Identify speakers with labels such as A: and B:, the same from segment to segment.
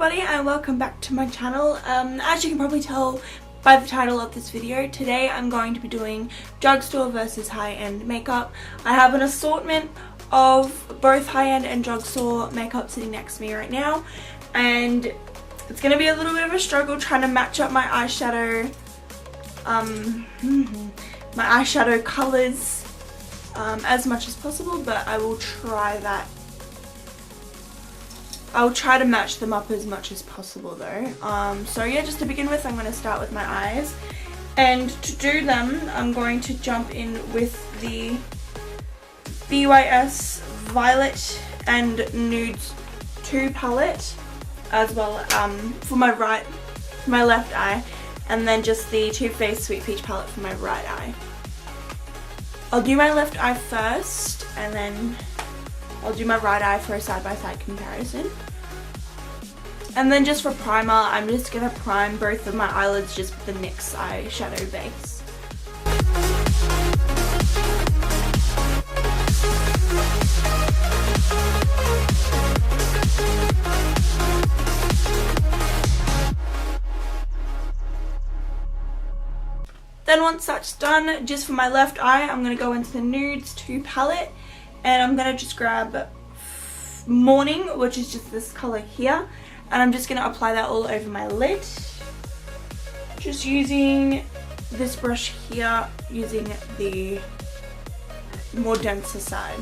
A: everybody and welcome back to my channel. As you can probably tell by the title of this video, today I'm going to be doing drugstore versus high-end makeup. I have an assortment of both high-end and drugstore makeup sitting next to me right now, and it's going to be a little bit of a struggle trying to match up my eyeshadow colors as much as possible, but I will try that. I'll try to match them up as much as possible though. So yeah, just to begin with, I'm going to start with my eyes. And to do them, I'm going to jump in with the BYS Violet and Nudes 2 palette, as well for my left eye, and then just the Too Faced Sweet Peach palette for my right eye. I'll do my left eye first, and then I'll do my right eye for a side-by-side comparison. And then just for primer, I'm just going to prime both of my eyelids just with the NYX eyeshadow base. Then once that's done, just for my left eye, I'm going to go into the Nudes 2 palette. And I'm going to just grab Morning, which is just this colour here. And I'm just going to apply that all over my lid. Just using this brush here, using the more denser side.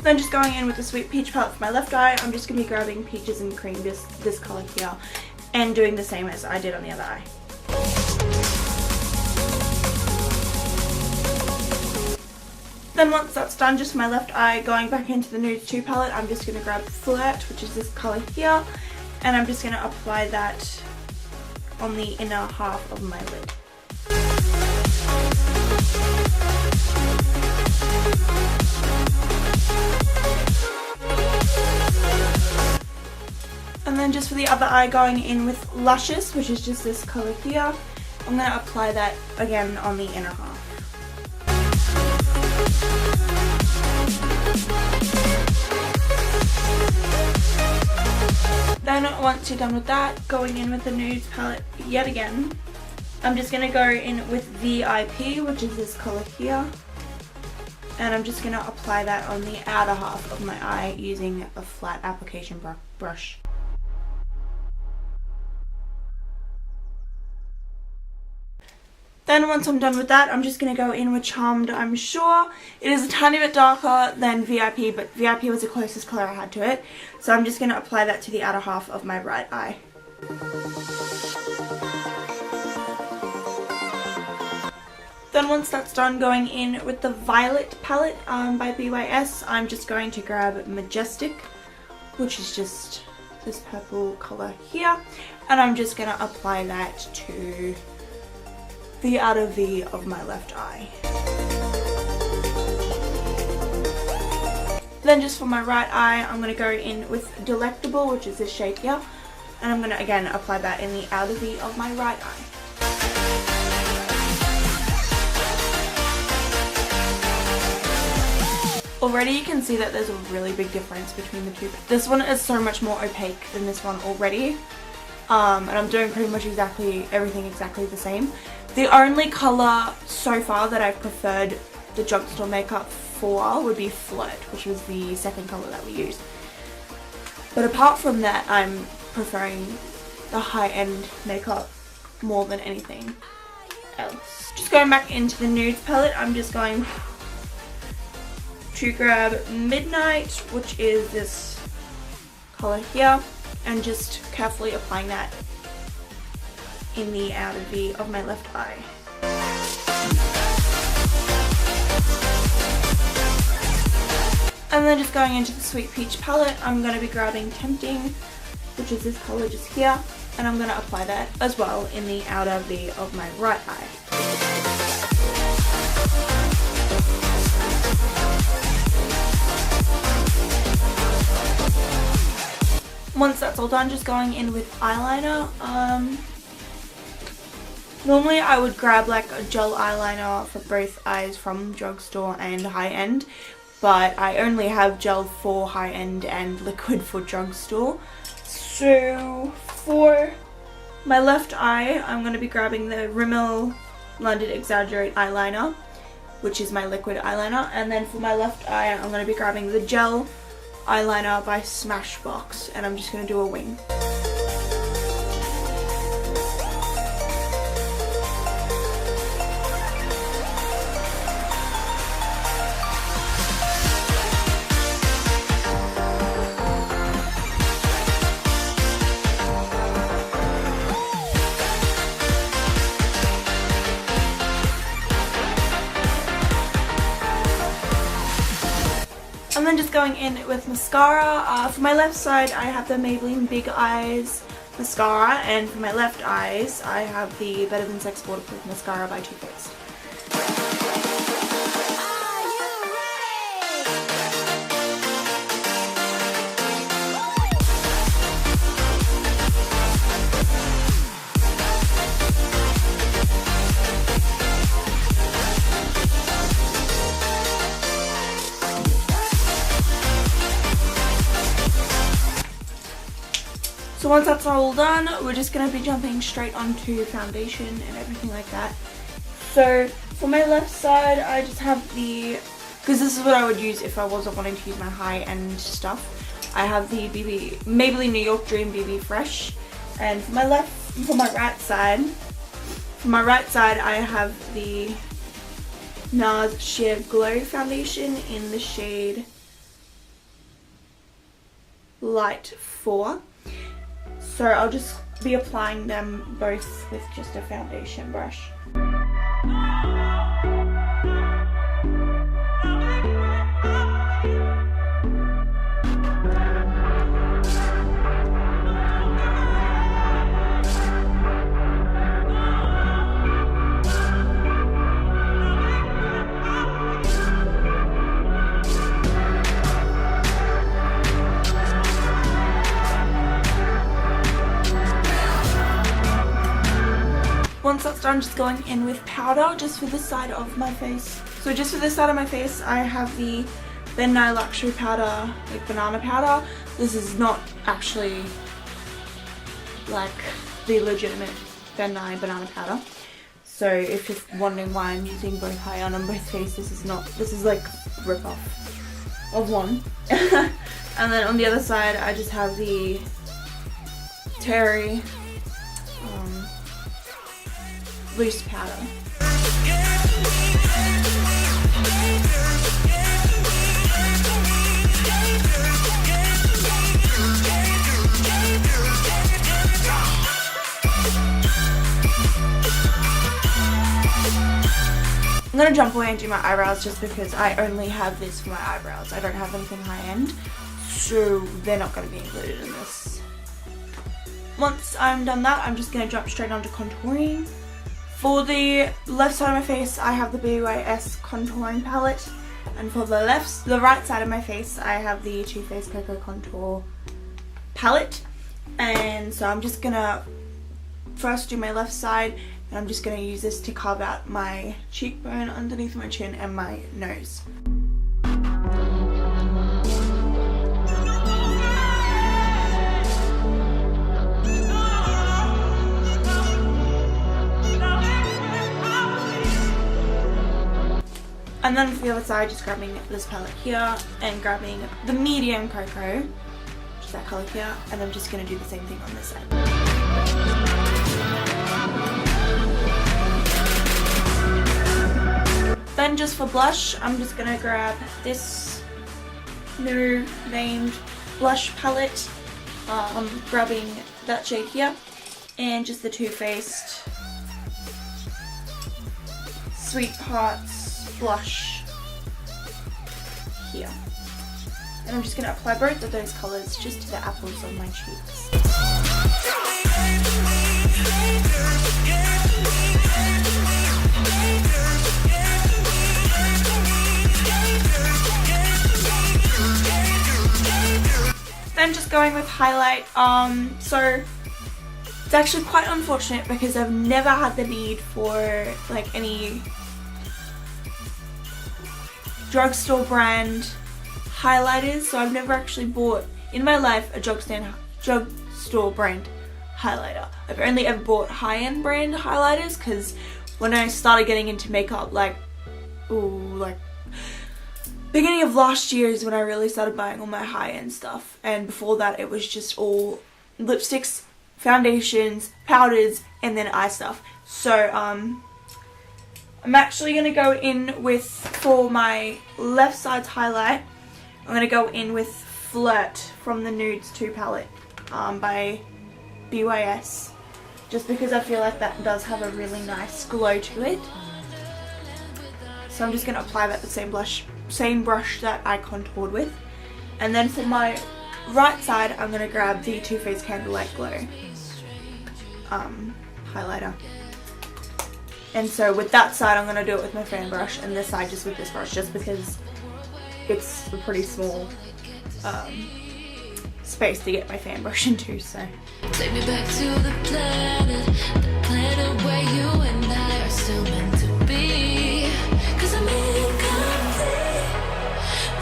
A: Then just going in with the Sweet Peach palette for my left eye, I'm just going to be grabbing Peaches and Cream, just this colour here. And doing the same as I did on the other eye. Then once that's done, just for my left eye, going back into the Nudes 2 palette, I'm just going to grab Flirt, which is this colour here, and I'm just going to apply that on the inner half of my lid. And then just for the other eye, going in with Luscious, which is just this colour here, I'm going to apply that again on the inner half. Then once you're done with that, going in with the Nudes palette yet again, I'm just going to go in with VIP, which is this colour here, and I'm just going to apply that on the outer half of my eye using a flat application brush. Then once I'm done with that, I'm just going to go in with Charmed I'm Sure. It is a tiny bit darker than VIP, but VIP was the closest colour I had to it. So I'm just going to apply that to the outer half of my right eye. Then once that's done, going in with the Violet palette by BYS, I'm just going to grab Majestic, which is just this purple colour here. And I'm just going to apply that to the outer V of my left eye. Then just for my right eye, I'm going to go in with Delectable, which is this shade here, and I'm going to again apply that in the outer V of my right eye. Already you can see that there's a really big difference between the two. This one is so much more opaque than this one already, and I'm doing pretty much everything exactly the same. The only colour so far that I've preferred the drugstore makeup for would be Flirt, which was the second colour that we used. But apart from that, I'm preferring the high-end makeup more than anything else. Just going back into the Nudes palette, I'm just going to grab Midnight, which is this colour here, and just carefully applying that in the outer V of my left eye. And then just going into the Sweet Peach palette, I'm going to be grabbing Tempting, which is this colour just here, and I'm going to apply that as well in the outer V of my right eye. Once that's all done, just going in with eyeliner. Normally I would grab like a gel eyeliner for both eyes from drugstore and high end, but I only have gel for high-end and liquid for drugstore. So for my left eye, I'm going to be grabbing the Rimmel London Exaggerate eyeliner, which is my liquid eyeliner, and then for my left eye I'm going to be grabbing the gel eyeliner by Smashbox, and I'm just going to do a wing. And then just going in with mascara. For my left side I have the Maybelline Big Eyes mascara, and for my left eyes I have the Better Than Sex Waterproof mascara by Too Faced. So once that's all done, we're just going to be jumping straight onto foundation and everything like that. So for my left side, I just have the, because this is what I would use if I wasn't wanting to use my high-end stuff, I have the Maybelline New York Dream BB Fresh. And for my right side, I have the NARS Sheer Glow foundation in the shade Light 4. So I'll just be applying them both with just a foundation brush. Once that's done, just going in with powder just for this side of my face. So just for this side of my face, I have the Ben Nye Luxury Powder, like banana powder. This is not actually like the legitimate Ben Nye banana powder. So if you're wondering why I'm using both high on both faces, this is like rip-off of one. And then on the other side, I just have the Terry loose powder. I'm going to jump away and do my eyebrows just because I only have this for my eyebrows. I don't have anything high-end, so they're not going to be included in this. Once I'm done that, I'm just going to jump straight onto contouring. For the left side of my face, I have the BYS contouring palette, and for the right side of my face, I have the Too Faced Cocoa Contour palette. And so I'm just gonna first do my left side, and I'm just gonna use this to carve out my cheekbone underneath my chin and my nose. And then for the other side, just grabbing this palette here and grabbing the medium cocoa, which is that colour here, and I'm just going to do the same thing on this side. Then just for blush, I'm just going to grab this new named blush palette. I'm grabbing that shade here and just the Too Faced Sweethearts blush here, and I'm just going to apply both of those colours just to the apples on my cheeks. Then just going with highlight. So it's actually quite unfortunate because I've never had the need for like any drugstore brand highlighters. So I've never actually bought in my life a drugstore brand highlighter. I've only ever bought high-end brand highlighters because when I started getting into makeup, like beginning of last year is when I really started buying all my high-end stuff, and before that it was just all lipsticks, foundations, powders, and then eye stuff. So I'm actually going to go in with, for my left side's highlight, I'm going to go in with Flirt from the Nudes 2 palette by BYS, just because I feel like that does have a really nice glow to it. So I'm just going to apply that with the same brush that I contoured with. And then for my right side, I'm going to grab the Too Faced Candlelight Glow highlighter. And so with that side, I'm going to do it with my fan brush, and this side just with this brush, just because it's a pretty small space to get my fan brush into. So
B: take me back to the planet where you and I are still meant to be. 'Cause I'm incomplete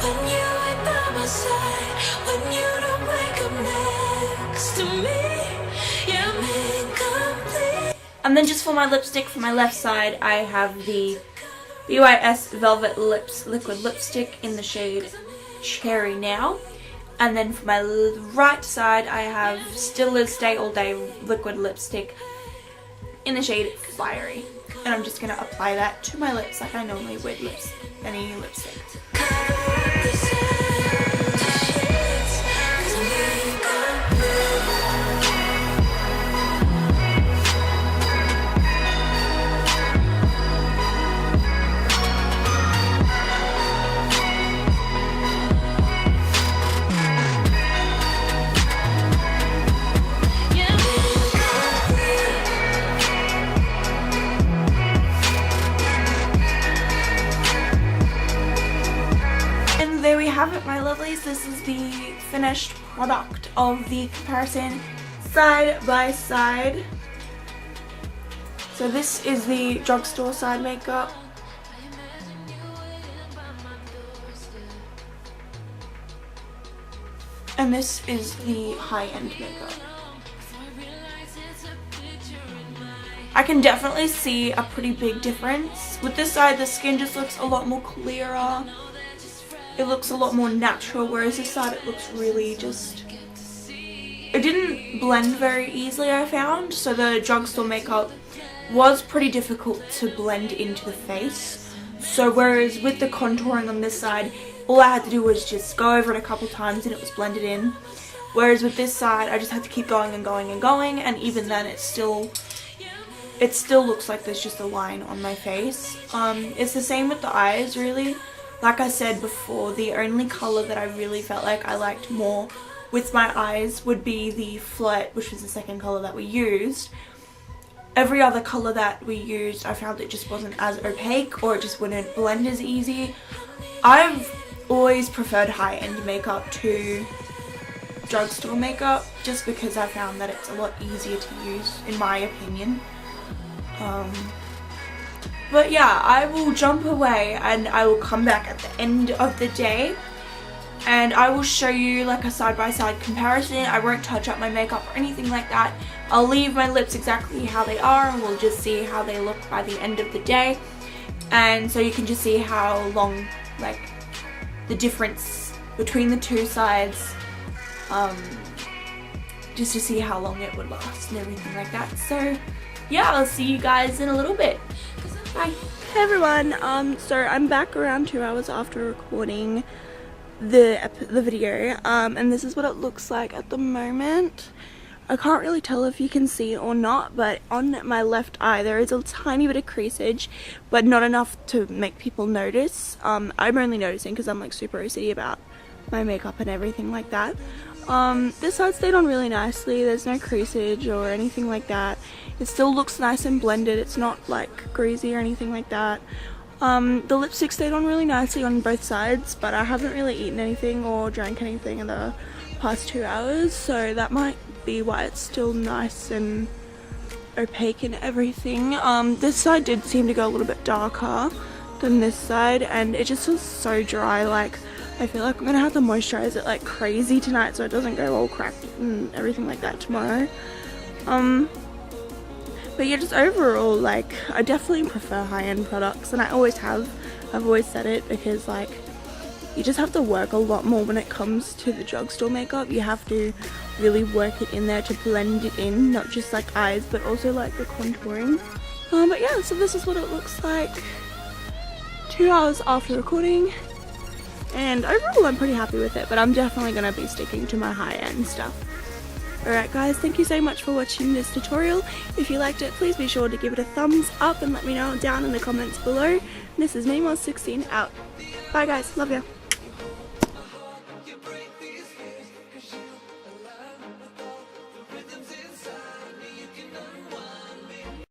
B: when you ain't by my side, when you don't wake up next to me. Yeah, I'm incomplete.
A: And then just for my lipstick, for my left side, I have the BYS Velvet Lips Liquid Lipstick in the shade Cherry Now. And then for my right side, I have Still Live Stay All Day Liquid Lipstick in the shade Fiery. And I'm just going to apply that to my lips like I normally would any lipstick. There we have it, my lovelies. This is the finished product of the comparison side by side. So this is the drugstore side makeup. And this is the high-end makeup. I can definitely see a pretty big difference. With this side, the skin just looks a lot more clearer. It looks a lot more natural, whereas this side it looks really just... It didn't blend very easily, I found, so the drugstore makeup was pretty difficult to blend into the face. So whereas with the contouring on this side, all I had to do was just go over it a couple times and it was blended in. Whereas with this side, I just had to keep going and going and going, and even then it still looks like there's just a line on my face. It's the same with the eyes, really. Like I said before, the only colour that I really felt like I liked more with my eyes would be the Flirt, which was the second colour that we used. Every other colour that we used, I found it just wasn't as opaque, or it just wouldn't blend as easy. I've always preferred high-end makeup to drugstore makeup, just because I found that it's a lot easier to use, in my opinion. But yeah, I will jump away and I will come back at the end of the day and I will show you like a side-by-side comparison. I won't touch up my makeup or anything like that. I'll leave my lips exactly how they are and we'll just see how they look by the end of the day. And so you can just see how long, like, the difference between the two sides, just to see how long it would last and everything like that. So yeah, I'll see you guys in a little bit. Bye. Hey everyone, so I'm back around 2 hours after recording the video, and this is what it looks like at the moment. I can't really tell if you can see it or not, but on my left eye there is a tiny bit of creasage, but not enough to make people notice. I'm only noticing because I'm like super OCD about my makeup and everything like that. This side stayed on really nicely. There's no creasage or anything like that. It still looks nice and blended. It's not like greasy or anything like that. The lipstick stayed on really nicely on both sides, but I haven't really eaten anything or drank anything in the past 2 hours, so that might be why it's still nice and opaque and everything. This side did seem to go a little bit darker than this side, and it just feels so dry. Like I feel like I'm gonna have to moisturize it like crazy tonight so it doesn't go all cracked and everything like that tomorrow. But yeah, just overall, like, I definitely prefer high-end products, and I always have. I've always said it, because like you just have to work a lot more when it comes to the drugstore makeup. You have to really work it in there to blend it in, not just like eyes but also like the contouring. But yeah, so this is what it looks like 2 hours after recording, and overall I'm pretty happy with it, but I'm definitely going to be sticking to my high-end stuff. Alright guys, thank you so much for watching this tutorial. If you liked it, please be sure to give it a thumbs up and let me know down in the comments below. This is Nemoz16 out. Bye guys, love ya.